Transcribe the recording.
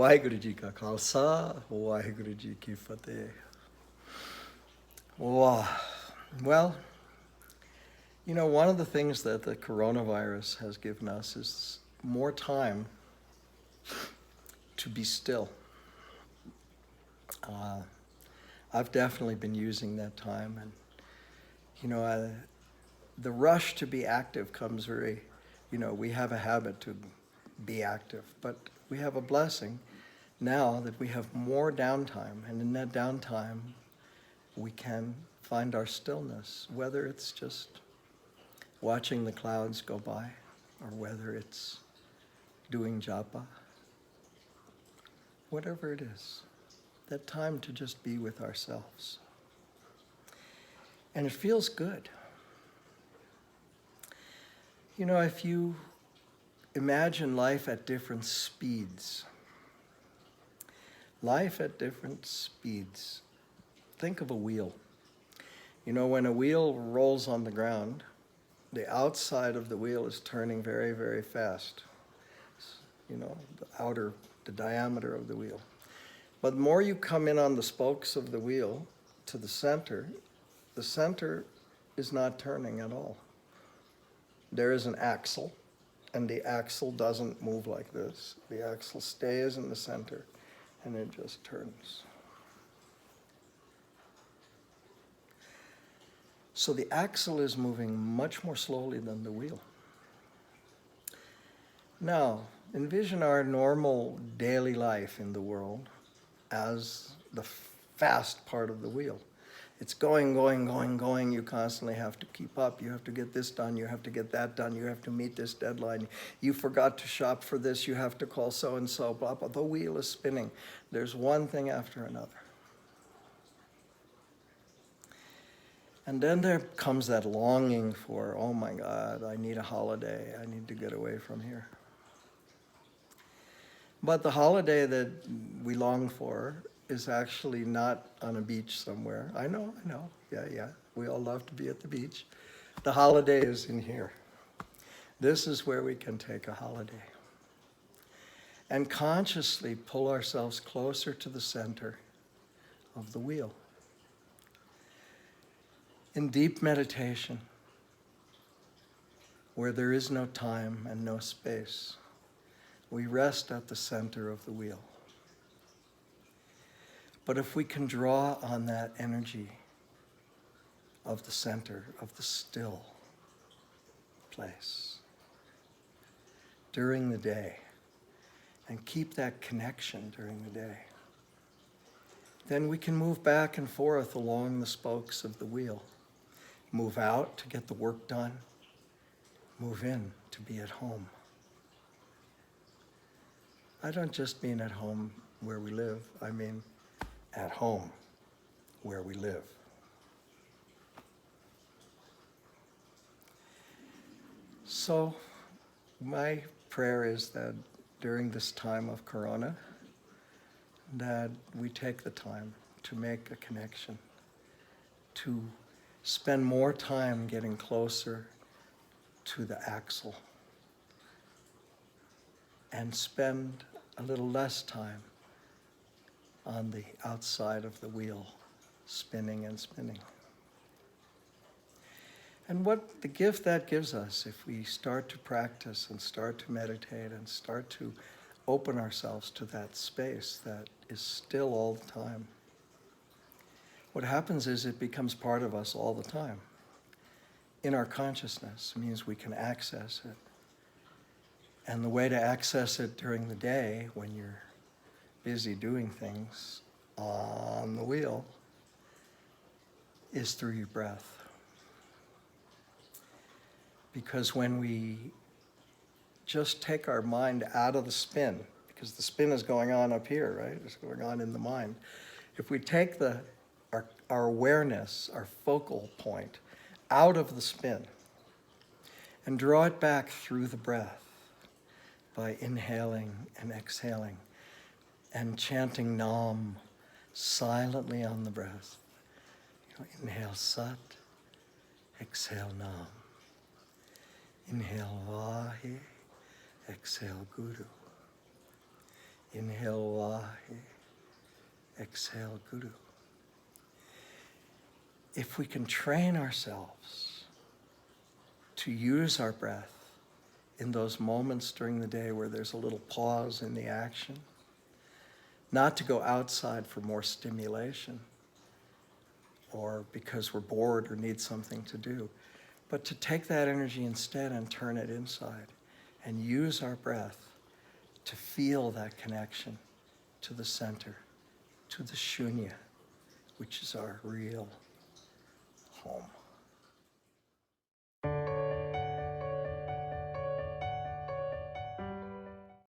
Waheguru Ji Ka Khalsa, Waheguru Ji Ki Fateh. Wow. Well, you know, one of the things that the coronavirus has given us is more time to be still. I've definitely been using that time, and you know, the rush to be active comes very, we have a habit to be active, but we have a blessing now that we have more downtime, and in that downtime, we can find our stillness, whether it's just watching the clouds go by, or whether it's doing japa, whatever it is, that time to just be with ourselves. And it feels good. You know, if you imagine life at different speeds, think of a wheel. You know, when a wheel rolls on the ground, the outside of the wheel is turning very, very fast. You know, the diameter of the wheel. But the more you come in on the spokes of the wheel to the center is not turning at all. There is an axle, and the axle doesn't move like this. The axle stays in the center, and it just turns. So the axle is moving much more slowly than the wheel. Now, envision our normal daily life in the world as the fast part of the wheel. It's going. You constantly have to keep up. You have to get this done. You have to get that done. You have to meet this deadline. You forgot to shop for this. You have to call so-and-so, blah, blah. The wheel is spinning. There's one thing after another. And then there comes that longing for, oh my God, I need a holiday. I need to get away from here. But the holiday that we long for is actually not on a beach somewhere. I know. Yeah. We all love to be at the beach. The holiday is in here. This is where we can take a holiday and consciously pull ourselves closer to the center of the wheel. In deep meditation, where there is no time and no space, we rest at the center of the wheel. But if we can draw on that energy of the center, of the still place during the day, and keep that connection during the day, then we can move back and forth along the spokes of the wheel. Move out to get the work done, move in to be at home. I don't just mean at home where we live, I mean at home where we live. So my prayer is that during this time of Corona, that we take the time to make a connection, to spend more time getting closer to the axle, and spend a little less time on the outside of the wheel, spinning and spinning. And what the gift that gives us, if we start to practice and start to meditate and start to open ourselves to that space that is still all the time, what happens is it becomes part of us all the time. In our consciousness, it means we can access it. And the way to access it during the day, when you're busy doing things on the wheel, is through your breath. Because when we just take our mind out of the spin, because the spin is going on up here, right? It's going on in the mind. If we take our awareness, our focal point, out of the spin and draw it back through the breath by inhaling and exhaling and chanting Nam silently on the breath. Inhale Sat, exhale Nam. Inhale Vahe, exhale Guru. Inhale Vahe, exhale Guru. If we can train ourselves to use our breath in those moments during the day where there's a little pause in the action, not to go outside for more stimulation or because we're bored or need something to do, but to take that energy instead and turn it inside and use our breath to feel that connection to the center, to the shunya, which is our real home.